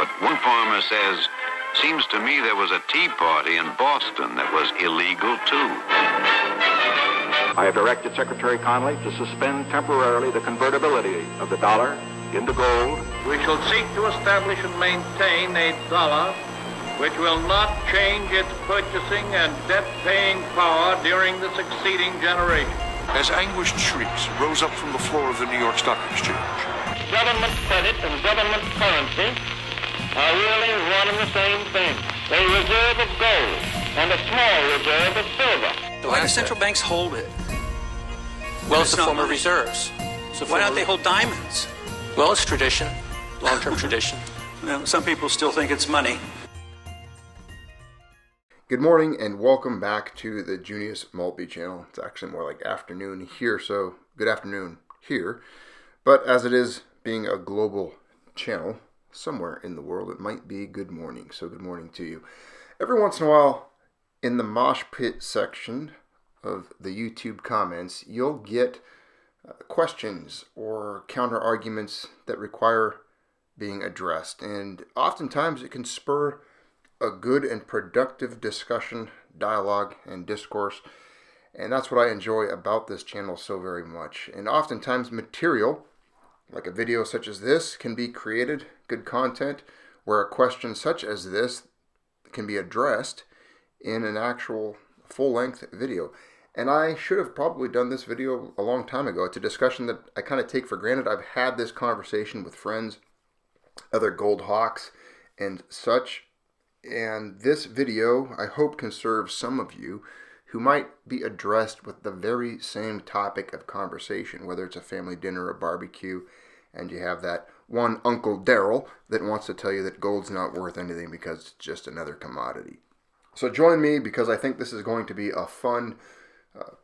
But one farmer says, seems to me there was a tea party in Boston that was illegal too. I have directed Secretary Connally to suspend temporarily the convertibility of the dollar into gold. We shall seek to establish and maintain a dollar which will not change its purchasing and debt-paying power during the succeeding generation. As anguished shrieks rose up from the floor of the New York Stock Exchange. Government credit and government currency are really one and the same thing. A reserve of gold and a small reserve of silver. Why do central banks hold it? Well, it's a form of reserves. Why don't they hold diamonds? Well, it's tradition, long-term tradition. Well, some people still think it's money. Good morning and welcome back to the Junius Maltby channel. It's actually more like afternoon here, so good afternoon here. But as it is being a global channel, somewhere in the world, it might be good morning. So good morning to you. Every once in a while, in the mosh pit section of the YouTube comments, you'll get questions or counter arguments that require being addressed. And oftentimes it can spur a good and productive discussion, dialogue, and discourse. And that's what I enjoy about this channel so very much. And oftentimes material, like a video such as this, can be created, good content, where a question such as this can be addressed in an actual full-length video. And I should have probably done this video a long time ago. It's a discussion that I kind of take for granted. I've had this conversation with friends, other gold hawks, and such. And this video, I hope, can serve some of you who might be addressed with the very same topic of conversation, whether it's a family dinner or barbecue, and you have that one Uncle Daryl that wants to tell you that gold's not worth anything because it's just another commodity. So join me, because I think this is going to be a fun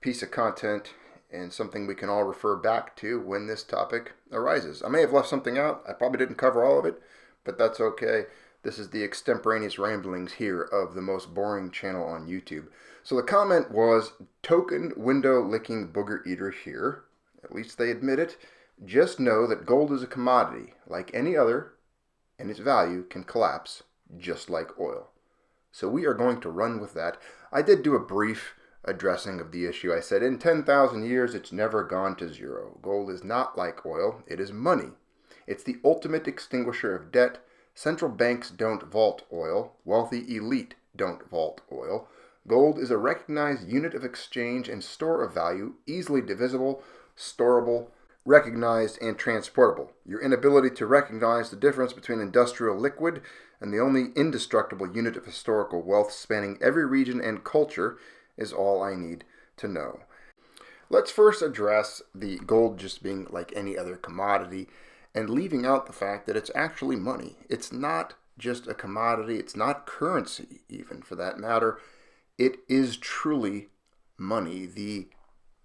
piece of content and something we can all refer back to when this topic arises. I may have left something out. I probably didn't cover all of it, but that's okay. This is the extemporaneous ramblings here of the most boring channel on YouTube. So the comment was, token window licking booger eater here. At least they admit it. Just know that gold is a commodity like any other, and its value can collapse just like oil. So we are going to run with that. I did do a brief addressing of the issue. I said, in 10,000 years, it's never gone to zero. Gold is not like oil. It is money. It's the ultimate extinguisher of debt. Central banks don't vault oil. Wealthy elite don't vault oil. Gold is a recognized unit of exchange and store of value, easily divisible, storable, recognized, and transportable. Your inability to recognize the difference between industrial liquid and the only indestructible unit of historical wealth spanning every region and culture is all I need to know. Let's first address the gold just being like any other commodity and leaving out the fact that it's actually money. It's not just a commodity. It's not currency, even for that matter. It is truly money, the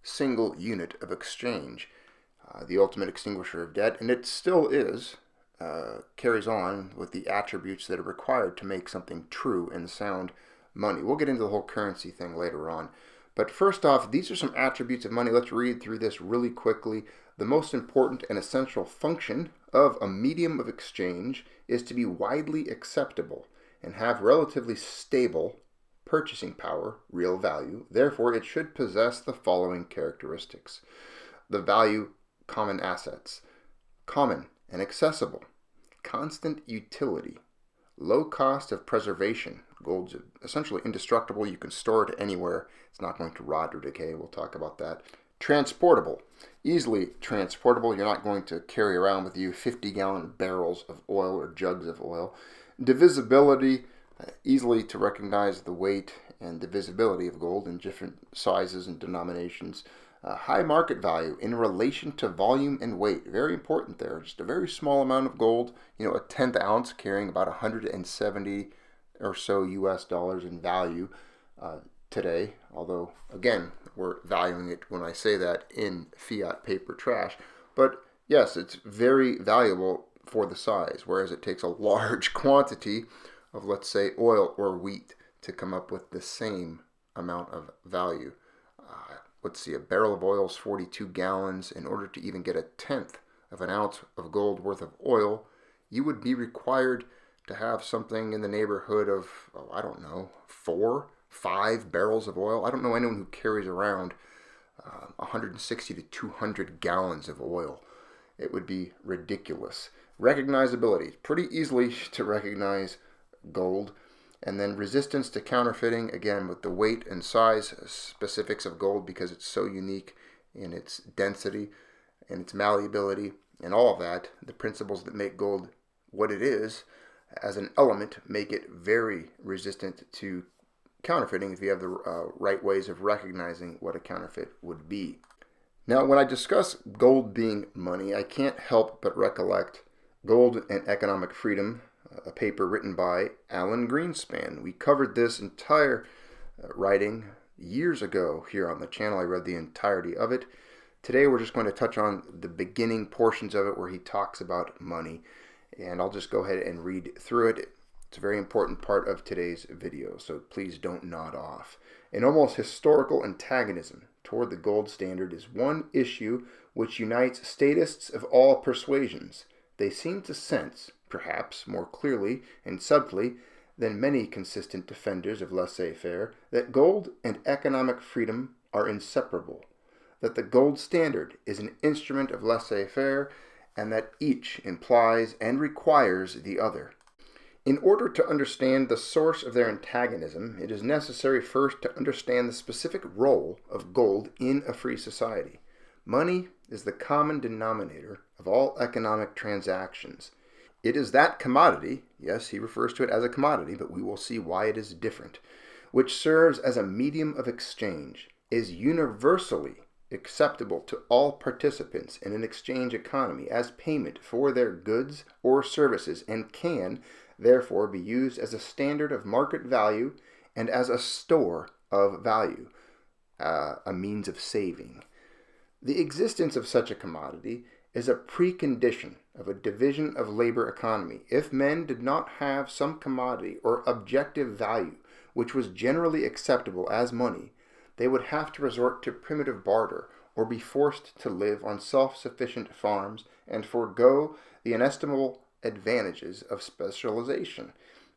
single unit of exchange, the ultimate extinguisher of debt, and it still is, carries on with the attributes that are required to make something true and sound money. We'll get into the whole currency thing later on. But first off, these are some attributes of money. Let's read through this really quickly. The most important and essential function of a medium of exchange is to be widely acceptable and have relatively stable purchasing power, real value. Therefore, it should possess the following characteristics. The value, common assets, common and accessible, constant utility, low cost of preservation. Gold's essentially indestructible. You can store it anywhere. It's not going to rot or decay. We'll talk about that. Transportable, easily transportable. You're not going to carry around with you 50-gallon barrels of oil or jugs of oil. Divisibility, easily to recognize the weight and divisibility of gold in different sizes and denominations. High market value in relation to volume and weight. Very important there. Just a very small amount of gold, a 10th ounce carrying about 170 or so US dollars in value today. Although, again, we're valuing it when I say that in fiat paper trash. But yes, it's very valuable for the size, whereas it takes a large quantity of, let's say, oil or wheat to come up with the same amount of value. Let's see, a barrel of oil is 42 gallons. In order to even get a tenth of an ounce of gold worth of oil, you would be required to have something in the neighborhood of, I don't know, 4, 5 barrels of oil. I don't know anyone who carries around 160 to 200 gallons of oil. It would be ridiculous. Recognizability, pretty easily to recognize gold. And then resistance to counterfeiting, again, with the weight and size specifics of gold, because it's so unique in its density and its malleability and all of that. The principles that make gold what it is as an element make it very resistant to counterfeiting if you have the right ways of recognizing what a counterfeit would be. Now, when I discuss gold being money, I can't help but recollect Gold and Economic Freedom, a paper written by Alan Greenspan. We covered this entire writing years ago here on the channel. I read the entirety of it. Today we're just going to touch on the beginning portions of it where he talks about money. And I'll just go ahead and read through it. It's a very important part of today's video, so please don't nod off. An almost historical antagonism toward the gold standard is one issue which unites statists of all persuasions. They seem to sense, perhaps more clearly and subtly than many consistent defenders of laissez-faire, that gold and economic freedom are inseparable, that the gold standard is an instrument of laissez-faire, and that each implies and requires the other. In order to understand the source of their antagonism, it is necessary first to understand the specific role of gold in a free society. Money is the common denominator of all economic transactions. It is that commodity, yes, he refers to it as a commodity, but we will see why it is different, which serves as a medium of exchange, is universally acceptable to all participants in an exchange economy as payment for their goods or services, and can, therefore, be used as a standard of market value and as a store of value, a means of saving. The existence of such a commodity is a precondition of a division of labor economy. If men did not have some commodity or objective value which was generally acceptable as money, they would have to resort to primitive barter or be forced to live on self-sufficient farms and forego the inestimable advantages of specialization.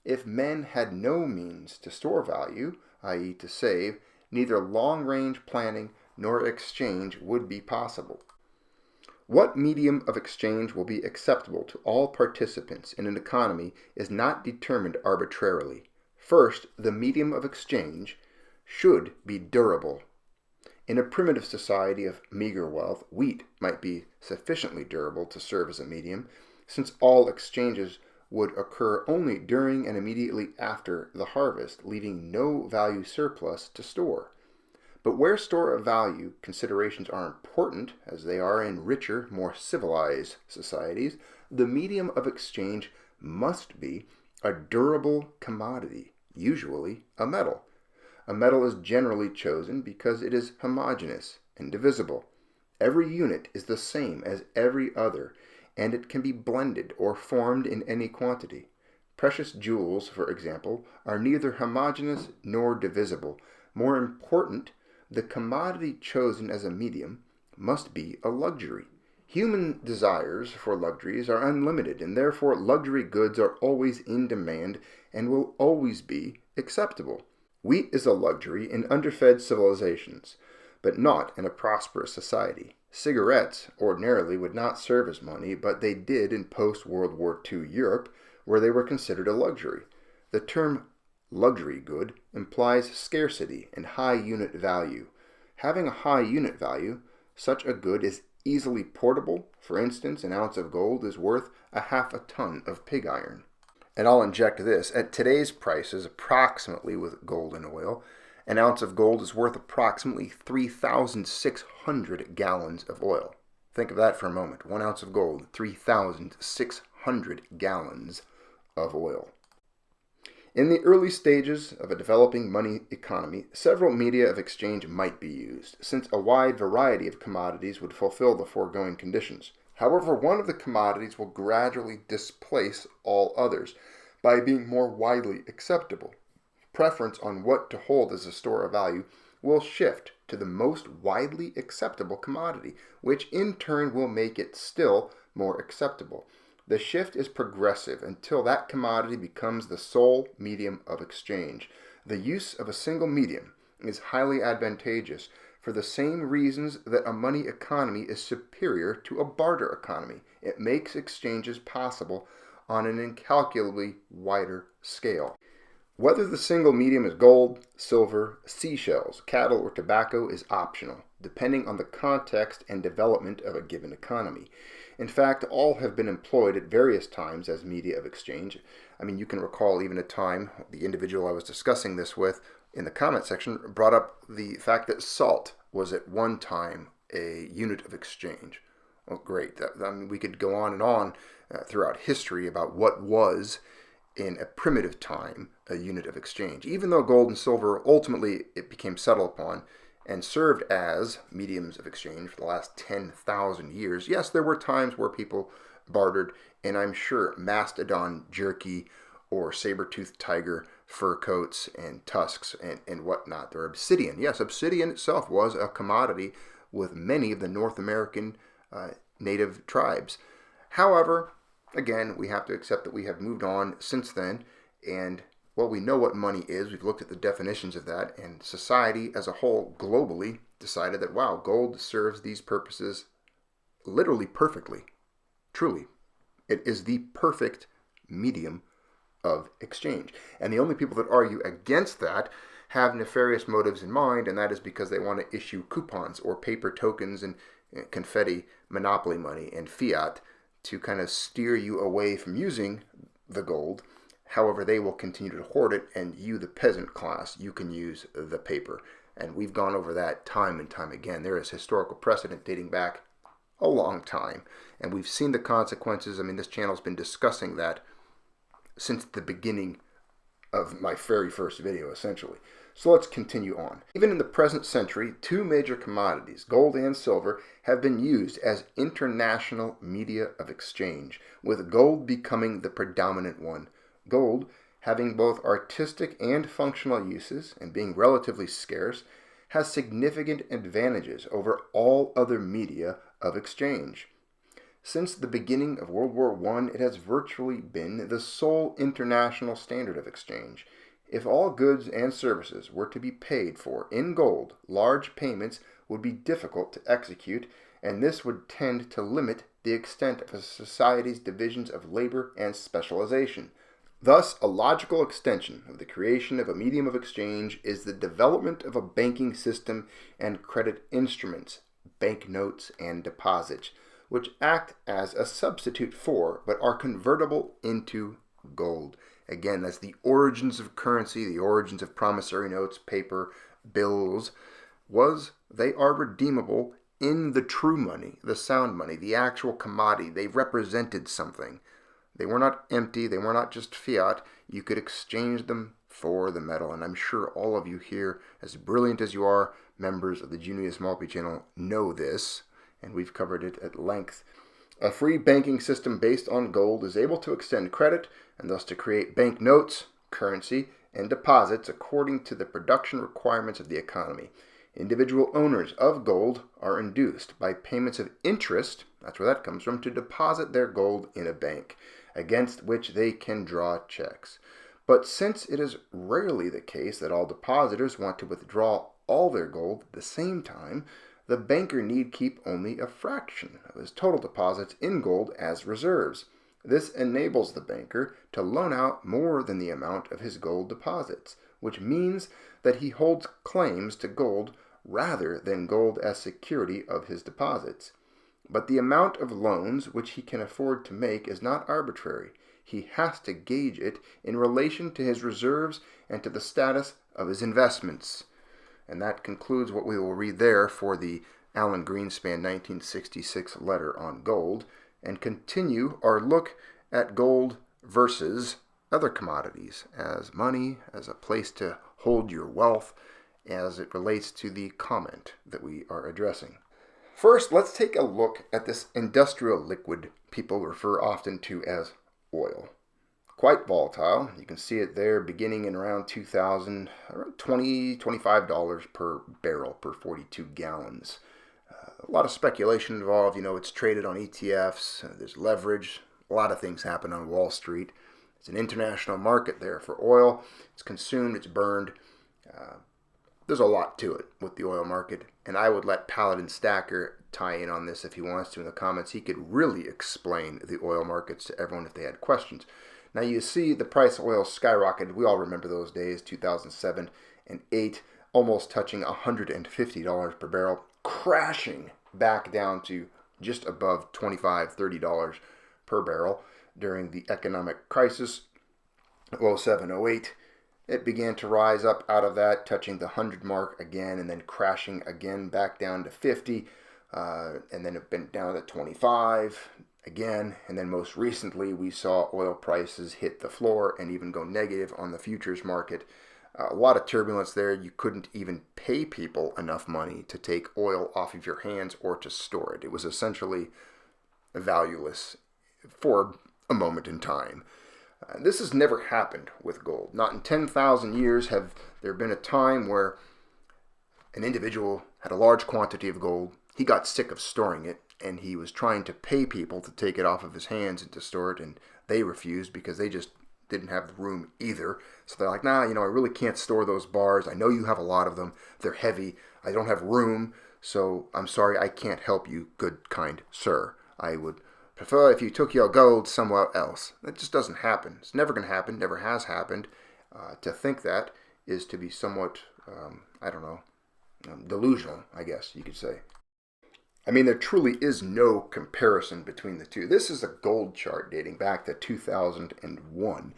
If men had no means to store value, i.e. to save, neither long-range planning nor exchange would be possible. What medium of exchange will be acceptable to all participants in an economy is not determined arbitrarily. First, the medium of exchange should be durable. In a primitive society of meager wealth, wheat might be sufficiently durable to serve as a medium, since all exchanges would occur only during and immediately after the harvest, leaving no value surplus to store. But where store of value considerations are important, as they are in richer, more civilized societies, the medium of exchange must be a durable commodity, usually a metal. A metal is generally chosen because it is homogeneous and divisible. Every unit is the same as every other, and it can be blended or formed in any quantity. Precious jewels, for example, are neither homogeneous nor divisible. More important, the commodity chosen as a medium must be a luxury. Human desires for luxuries are unlimited, and therefore luxury goods are always in demand and will always be acceptable. Wheat is a luxury in underfed civilizations, but not in a prosperous society. Cigarettes ordinarily would not serve as money, but they did in post-World War II Europe, where they were considered a luxury. The term luxury good implies scarcity and high unit value. Having a high unit value, such a good is easily portable. For instance, an ounce of gold is worth a half a ton of pig iron. And I'll inject this. At today's prices, approximately with gold and oil, an ounce of gold is worth approximately 3,600 gallons of oil. Think of that for a moment. 1 ounce of gold, 3,600 gallons of oil. In the early stages of a developing money economy, several media of exchange might be used, since a wide variety of commodities would fulfill the foregoing conditions. However, one of the commodities will gradually displace all others by being more widely acceptable. Preference on what to hold as a store of value will shift to the most widely acceptable commodity, which in turn will make it still more acceptable. the shift is progressive until that commodity becomes the sole medium of exchange. The use of a single medium is highly advantageous for the same reasons that a money economy is superior to a barter economy. It makes exchanges possible on an incalculably wider scale. Whether the single medium is gold, silver, seashells, cattle, or tobacco is optional, depending on the context and development of a given economy. In fact, all have been employed at various times as media of exchange. I mean, you can recall even a time, the individual I was discussing this with in the comment section brought up the fact that salt was at one time a unit of exchange. Well, great. I mean, we could go on throughout history about what was, in a primitive time, a unit of exchange. Even though gold and silver ultimately it became settled upon and served as mediums of exchange for the last 10,000 years, yes, there were times where people bartered, and I'm sure mastodon jerky or saber-toothed tiger fur coats and tusks and whatnot. They're obsidian. Yes, obsidian itself was a commodity with many of the North American native tribes. However, again, we have to accept that we have moved on since then, and well, we know what money is. We've looked at the definitions of that, and society as a whole globally decided that, wow, gold serves these purposes literally perfectly. Truly, it is the perfect medium of exchange. And the only people that argue against that have nefarious motives in mind, and that is because they want to issue coupons or paper tokens and confetti monopoly money and fiat to kind of steer you away from using the gold. However, they will continue to hoard it, and you, the peasant class, you can use the paper. And we've gone over that time and time again. There is historical precedent dating back a long time, and we've seen the consequences. I mean, this channel's been discussing that since the beginning of my very first video, essentially. So let's continue on. Even in the present century, two major commodities, gold and silver, have been used as international media of exchange, with gold becoming the predominant one. Gold, having both artistic and functional uses and being relatively scarce, has significant advantages over all other media of exchange. Since the beginning of World War I, it has virtually been the sole international standard of exchange. If all goods and services were to be paid for in gold, large payments would be difficult to execute, and this would tend to limit the extent of a society's divisions of labor and specialization. Thus, a logical extension of the creation of a medium of exchange is the development of a banking system and credit instruments, banknotes and deposits, which act as a substitute for, but are convertible into gold. Again, that's the origins of currency, the origins of promissory notes, paper, bills, they are redeemable in the true money, the sound money, the actual commodity. They represented something. They were not empty. They were not just fiat. You could exchange them for the metal. And I'm sure all of you here, as brilliant as you are, members of the Junius Maltby channel, know this, and we've covered it at length. A free banking system based on gold is able to extend credit and thus to create banknotes, currency, and deposits according to the production requirements of the economy. Individual owners of gold are induced by payments of interest, that's where that comes from, to deposit their gold in a bank, against which they can draw checks. But since it is rarely the case that all depositors want to withdraw all their gold at the same time, the banker need keep only a fraction of his total deposits in gold as reserves. This enables the banker to loan out more than the amount of his gold deposits, which means that he holds claims to gold rather than gold as security of his deposits. But the amount of loans which he can afford to make is not arbitrary. He has to gauge it in relation to his reserves and to the status of his investments. And that concludes what we will read there for the Alan Greenspan 1966 letter on gold, and continue our look at gold versus other commodities as money, as a place to hold your wealth, as it relates to the comment that we are addressing. First, let's take a look at this industrial liquid people refer often to as oil. Quite volatile. You can see it there beginning in around 2000, around $25 per barrel per 42 gallons. A lot of speculation involved. You know, it's traded on ETFs. There's leverage. a lot of things happen on Wall Street. It's an international market there for oil. It's consumed, it's burned. There's a lot to it with the oil market, and I would let Paladin Stacker tie in on this if he wants to in the comments. He could really explain the oil markets to everyone if they had questions. Now you see the price of oil skyrocketed. We all remember those days, 2007 and 8, almost touching $150 per barrel, crashing back down to just above $25, $30 per barrel during the economic crisis, 07, 08. It began to rise up out of that, touching the 100 mark again, and then crashing again back down to 50, and then it went down to 25 again, and then most recently we saw oil prices hit the floor and even go negative on the futures market. A lot of turbulence there. You couldn't even pay people enough money to take oil off of your hands or to store it. It was essentially valueless for a moment in time. This has never happened with gold. Not in 10,000 years have there been a time where an individual had a large quantity of gold. He got sick of storing it, and he was trying to pay people to take it off of his hands and to store it, and they refused because they just didn't have the room either. So they're like, nah, I really can't store those bars. I know you have a lot of them. They're heavy. I don't have room, so I'm sorry, I can't help you, good, kind sir. I would prefer if you took your gold somewhere else. That just doesn't happen. It's never going to happen. Never has happened. To think that is to be somewhat, delusional, I guess you could say. I mean, there truly is no comparison between the two. This is a gold chart dating back to 2001.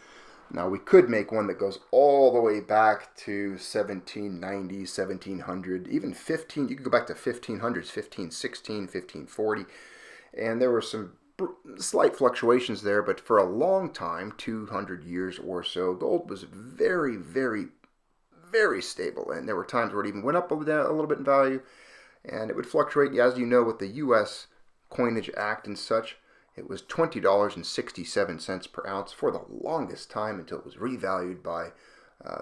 Now, we could make one that goes all the way back to 1790, 1700, even 15. You could go back to 1500s, 1516, 1540. And there were some slight fluctuations there, but for a long time, 200 years or so, gold was very, very, very stable. And there were times where it even went up a little bit in value, and it would fluctuate. As you know, with the U.S. Coinage Act and such, it was $20.67 per ounce for the longest time until it was revalued by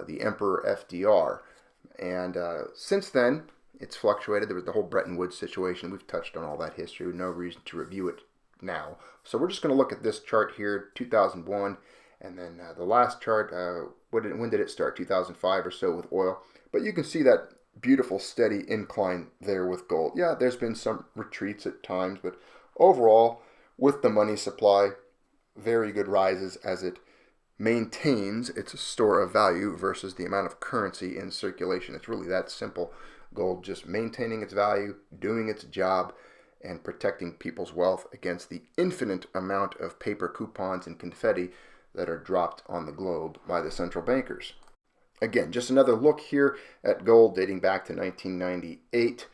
the Emperor FDR. And since then, it's fluctuated. There was the whole Bretton Woods situation. We've touched on all that history. No reason to review it now. So we're just going to look at this chart here, 2001, and then the last chart, when did it start? 2005 or so with oil. But you can see that beautiful steady incline there with gold. Yeah, there's been some retreats at times, but overall, with the money supply, very good rises as it maintains its store of value versus the amount of currency in circulation. It's really that simple. Gold just maintaining its value, doing its job, and protecting people's wealth against the infinite amount of paper coupons and confetti that are dropped on the globe by the central bankers. Again, just another look here at gold dating back to 1998.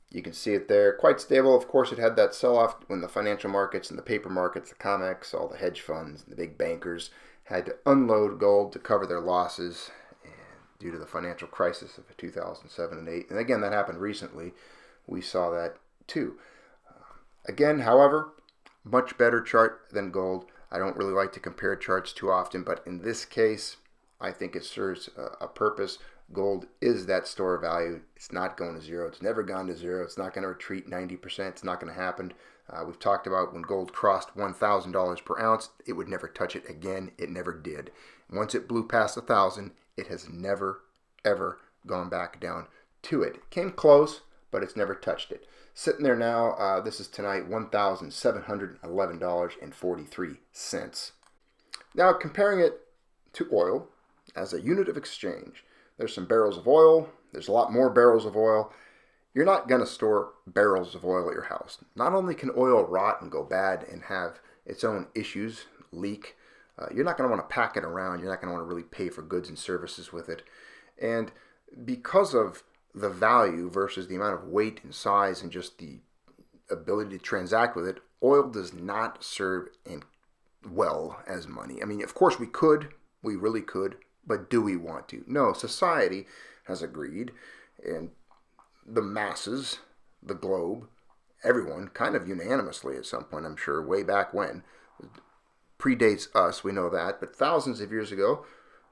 You can see it there, quite stable. Of course, it had that sell-off when the financial markets and the paper markets, the COMEX, all the hedge funds, the big bankers had to unload gold to cover their losses due to the financial crisis of 2007 and 8. And again, that happened recently. We saw that too. Again, however, much better chart than gold. I don't really like to compare charts too often, but in this case, I think it serves a purpose. Gold is that store of value. It's not going to zero. It's never gone to zero. It's not going to retreat 90%. It's not going to happen. We've talked about when gold crossed $1,000 per ounce, it would never touch it again. It never did. Once it blew past 1,000, it has never, ever gone back down to it. It came close, but it's never touched it. Sitting there now, this is tonight, $1,711.43. Now, comparing it to oil as a unit of exchange, there's some barrels of oil. There's a lot more barrels of oil. You're not going to store barrels of oil at your house. Not only can oil rot and go bad and have its own issues, leak, you're not going to want to pack it around. You're not going to want to really pay for goods and services with it. And because of the value versus the amount of weight and size and just the ability to transact with it, oil does not serve well as money. I mean, of course we really could, but do we want to? No, society has agreed, and the masses, the globe, everyone, kind of unanimously at some point, I'm sure, way back when, predates us, we know that, but thousands of years ago,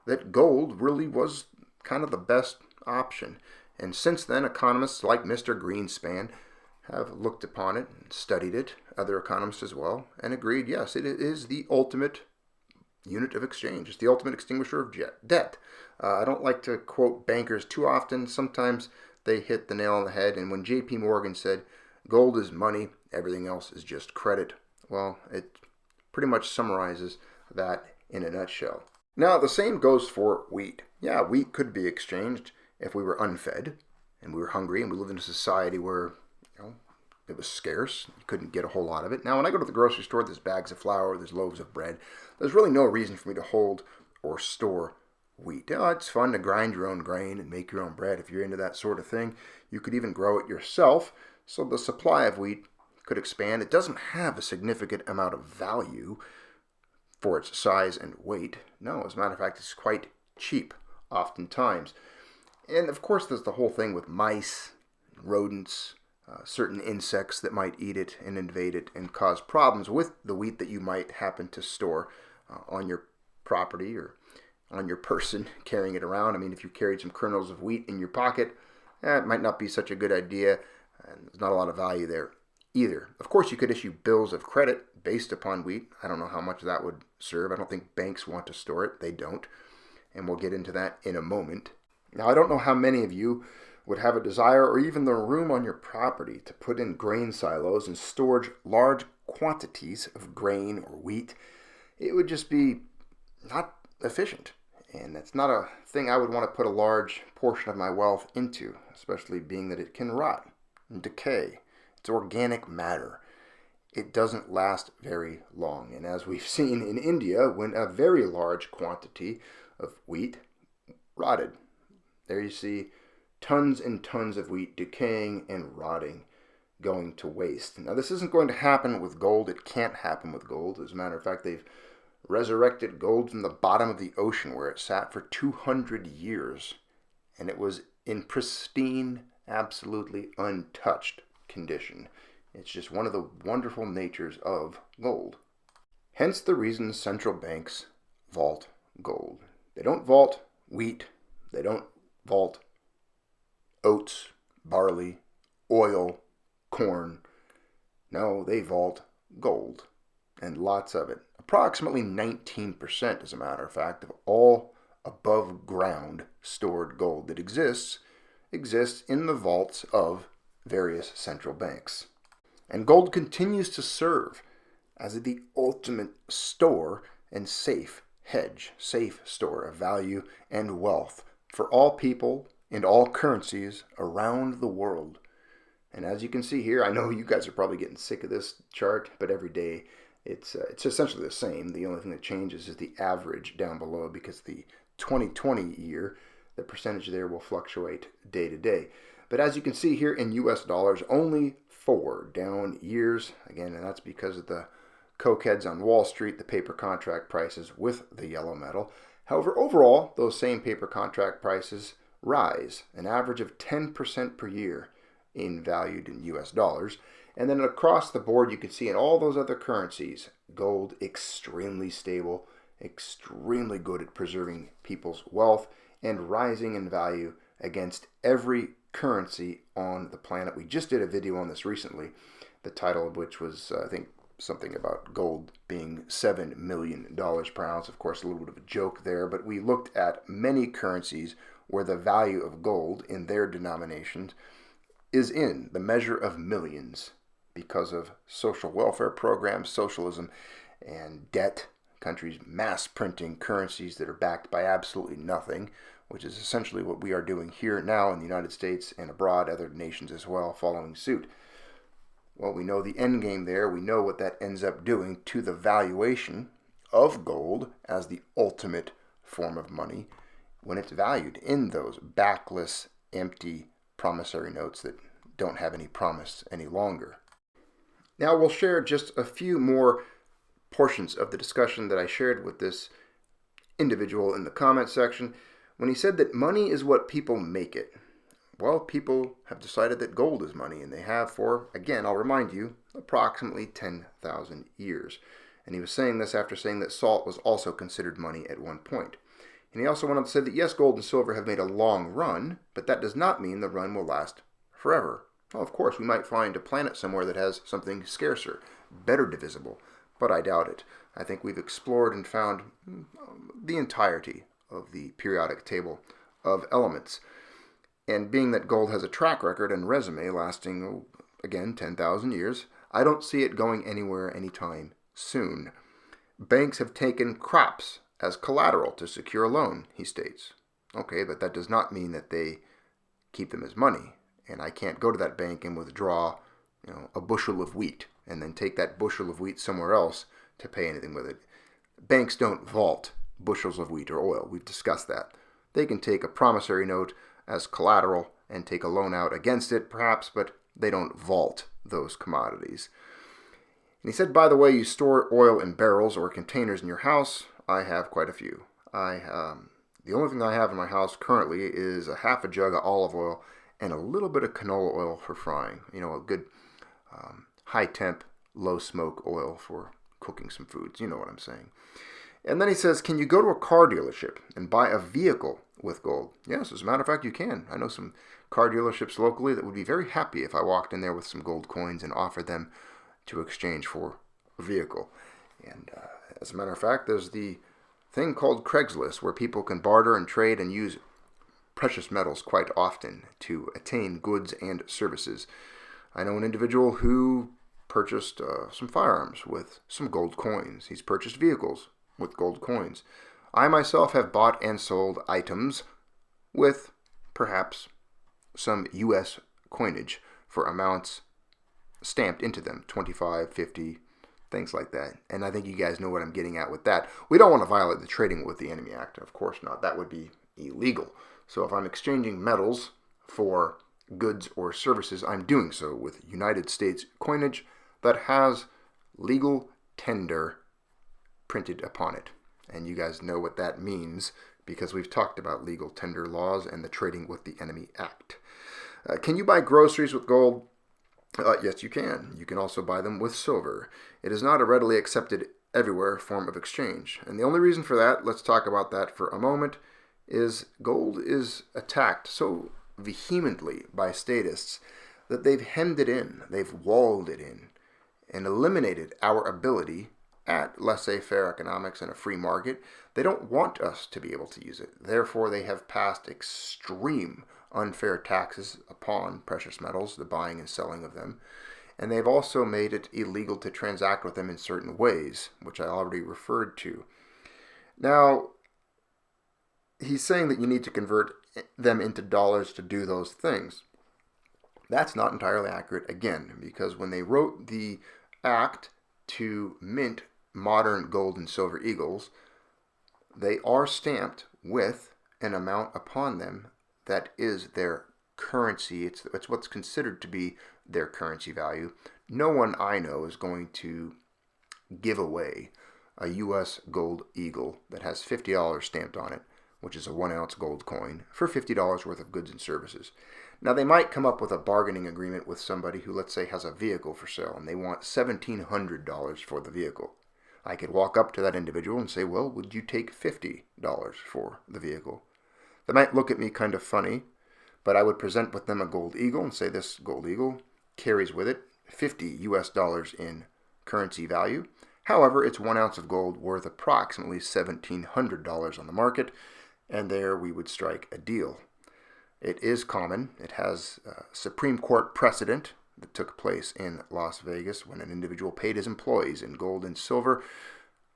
that gold really was kind of the best option. And since then, economists like Mr. Greenspan have looked upon it and studied it, other economists as well, and agreed, yes, it is the ultimate unit of exchange. It's the ultimate extinguisher of debt. I don't like to quote bankers too often. Sometimes they hit the nail on the head, and when J.P. Morgan said, gold is money, everything else is just credit, well, it pretty much summarizes that in a nutshell. Now, the same goes for wheat. Yeah, wheat could be exchanged if we were unfed and we were hungry and we lived in a society where, it was scarce. You couldn't get a whole lot of it. Now, when I go to the grocery store, there's bags of flour, there's loaves of bread. There's really no reason for me to hold or store wheat. It's fun to grind your own grain and make your own bread if you're into that sort of thing. You could even grow it yourself, so the supply of wheat could expand. It doesn't have a significant amount of value for its size and weight. No, as a matter of fact, it's quite cheap oftentimes. And of course, there's the whole thing with mice, rodents, certain insects that might eat it and invade it and cause problems with the wheat that you might happen to store on your property or on your person carrying it around. I mean, if you carried some kernels of wheat in your pocket, it might not be such a good idea, and there's not a lot of value there either. Of course, you could issue bills of credit based upon wheat. I don't know how much that would serve. I don't think banks want to store it. They don't. And we'll get into that in a moment. Now, I don't know how many of you would have a desire or even the room on your property to put in grain silos and storage large quantities of grain or wheat. It would just be not efficient. And that's not a thing I would want to put a large portion of my wealth into, especially being that it can rot and decay. It's organic matter. It doesn't last very long. And as we've seen in India, when a very large quantity of wheat rotted, there you see tons and tons of wheat decaying and rotting, going to waste. Now, this isn't going to happen with gold. It can't happen with gold. As a matter of fact, they've resurrected gold from the bottom of the ocean where it sat for 200 years. And it was in pristine, absolutely untouched condition. It's just one of the wonderful natures of gold. Hence the reason central banks vault gold. They don't vault wheat. They don't vault oats, barley, oil, corn. No, they vault gold, and lots of it. Approximately 19%, as a matter of fact, of all above ground stored gold that exists in the vaults of various central banks. And gold continues to serve as the ultimate store and safe hedge, safe store of value and wealth for all people and all currencies around the world. And as you can see here, I know you guys are probably getting sick of this chart, but every day it's essentially the same. The only thing that changes is the average down below, because the 2020 year, the percentage there will fluctuate day to day. But as you can see here in US dollars, only 4 down years. Again, and that's because of the cokeheads on Wall Street, the paper contract prices with the yellow metal. However, overall, those same paper contract prices rise, an average of 10% per year in valued in US dollars. And then across the board, you can see in all those other currencies, gold extremely stable, extremely good at preserving people's wealth, and rising in value against every currency on the planet. We just did a video on this recently, the title of which was, I think, something about gold being $7 million per ounce. Of course, a little bit of a joke there, but we looked at many currencies where the value of gold in their denominations is in the measure of millions because of social welfare programs, socialism, and debt. Countries mass printing currencies that are backed by absolutely nothing, which is essentially what we are doing here now in the United States and abroad, other nations as well following suit. Well, we know the end game there. We know what that ends up doing to the valuation of gold as the ultimate form of money when it's valued in those backless, empty promissory notes that don't have any promise any longer. Now we'll share just a few more portions of the discussion that I shared with this individual in the comment section when he said that money is what people make it. Well, people have decided that gold is money, and they have for, again, I'll remind you, approximately 10,000 years. And he was saying this after saying that salt was also considered money at one point. And he also went on to say that yes, gold and silver have made a long run, but that does not mean the run will last forever. Well, of course, we might find a planet somewhere that has something scarcer, better divisible, but I doubt it. I think we've explored and found the entirety of the periodic table of elements. And being that gold has a track record and resume lasting, again, 10,000 years, I don't see it going anywhere anytime soon. Banks have taken crops as collateral to secure a loan, he states. Okay, but that does not mean that they keep them as money. And I can't go to that bank and withdraw, a bushel of wheat and then take that bushel of wheat somewhere else to pay anything with it. Banks don't vault bushels of wheat or oil. We've discussed that. They can take a promissory note as collateral and take a loan out against it, perhaps, but they don't vault those commodities. And he said, by the way, you store oil in barrels or containers in your house. I have quite a few. The only thing I have in my house currently is a half a jug of olive oil and a little bit of canola oil for frying. A good high temp, low smoke oil for cooking some foods. You know what I'm saying. And then he says, can you go to a car dealership and buy a vehicle with gold? Yes, as a matter of fact, you can. I know some car dealerships locally that would be very happy if I walked in there with some gold coins and offered them to exchange for a vehicle. And as a matter of fact, there's the thing called Craigslist where people can barter and trade and use precious metals quite often to attain goods and services. I know an individual who purchased some firearms with some gold coins. He's purchased vehicles with gold coins. I myself have bought and sold items with perhaps some U.S. coinage for amounts stamped into them, 25, 50, things like that. And I think you guys know what I'm getting at with that. We don't want to violate the Trading with the Enemy Act, of course not. That would be illegal. So if I'm exchanging metals for goods or services, I'm doing so with United States coinage that has legal tender printed upon it. And you guys know what that means because we've talked about legal tender laws and the Trading with the Enemy Act. Can you buy groceries with gold? Yes, you can. You can also buy them with silver. It is not a readily accepted everywhere form of exchange. And the only reason for that, let's talk about that for a moment, is gold is attacked so vehemently by statists that they've hemmed it in, they've walled it in, and eliminated our ability at laissez-faire economics and a free market. They don't want us to be able to use it. Therefore, they have passed extreme unfair taxes upon precious metals, the buying and selling of them. And they've also made it illegal to transact with them in certain ways, which I already referred to. Now, he's saying that you need to convert them into dollars to do those things. That's not entirely accurate, again, because when they wrote the act to mint modern gold and silver eagles, they are stamped with an amount upon them that is their currency. It's what's considered to be their currency value. No one I know is going to give away a U.S. gold eagle that has $50 stamped on it, which is a 1-ounce gold coin, for $50 worth of goods and services. Now, they might come up with a bargaining agreement with somebody who, let's say, has a vehicle for sale, and they want $1,700 for the vehicle. I could walk up to that individual and say, well, would you take $50 for the vehicle? They might look at me kind of funny, but I would present with them a gold eagle and say this gold eagle carries with it $50 US in currency value. However, it's 1 ounce of gold worth approximately $1,700 on the market, and there we would strike a deal. It is common. It has Supreme Court precedent that took place in Las Vegas when an individual paid his employees in gold and silver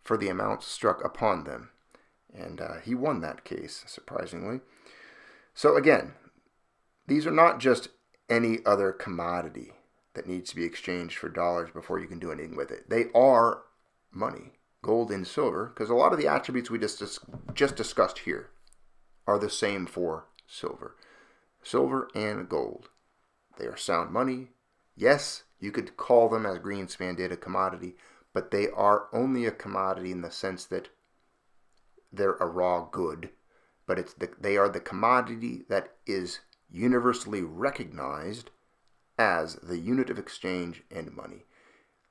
for the amounts struck upon them. And he won that case, surprisingly. So again, these are not just any other commodity that needs to be exchanged for dollars before you can do anything with it. They are money, gold and silver, because a lot of the attributes we just discussed here are the same for silver. Silver and gold. They are sound money. Yes, you could call them, as Greenspan did, a commodity, but they are only a commodity in the sense that they're a raw good, but they are the commodity that is universally recognized as the unit of exchange and money.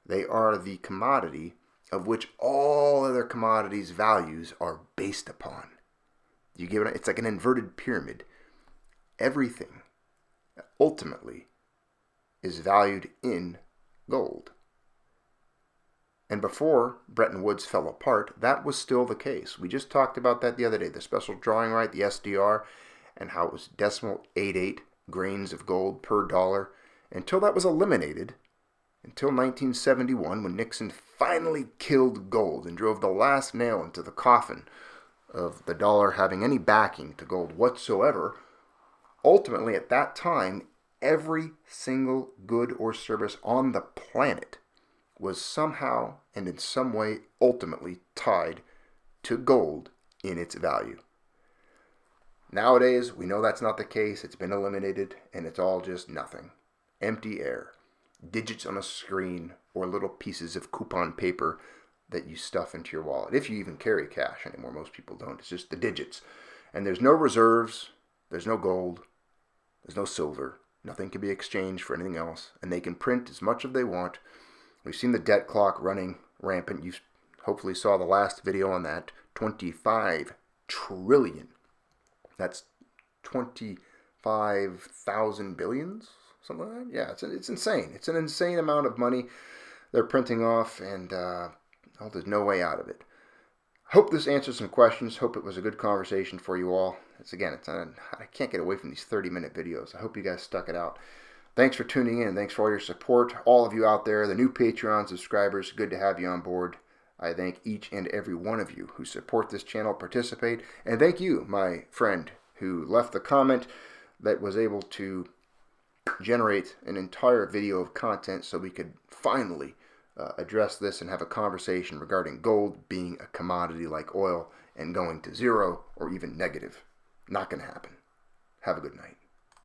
They are the commodity of which all other commodities' values are based upon. You give it, it's like an inverted pyramid. Everything ultimately is valued in gold. And before Bretton Woods fell apart, that was still the case. We just talked about that the other day, the special drawing right, the SDR, and how it was decimal 88 grains of gold per dollar, until that was eliminated, until 1971, when Nixon finally killed gold and drove the last nail into the coffin of the dollar having any backing to gold whatsoever. Ultimately, at that time, every single good or service on the planet was somehow and in some way ultimately tied to gold in its value. Nowadays, we know that's not the case. It's been eliminated, and it's all just nothing. Empty air. Digits on a screen, or little pieces of coupon paper that you stuff into your wallet. If you even carry cash anymore, most people don't. It's just the digits. And there's no reserves, there's no gold, there's no silver. Nothing can be exchanged for anything else, and they can print as much as they want. We've seen the debt clock running rampant. You hopefully saw the last video on that. 25 trillion. That's 25,000 billions? Something like that? Yeah, it's insane. It's an insane amount of money they're printing off, and there's no way out of it. Hope this answers some questions. Hope it was a good conversation for you all. I can't get away from these 30-minute videos. I hope you guys stuck it out. Thanks for tuning in, and thanks for all your support. All of you out there, the new Patreon subscribers, good to have you on board. I thank each and every one of you who support this channel, participate, and thank you, my friend, who left the comment that was able to generate an entire video of content so we could finally address this and have a conversation regarding gold being a commodity like oil and going to zero or even negative. Not going to happen. Have a good night.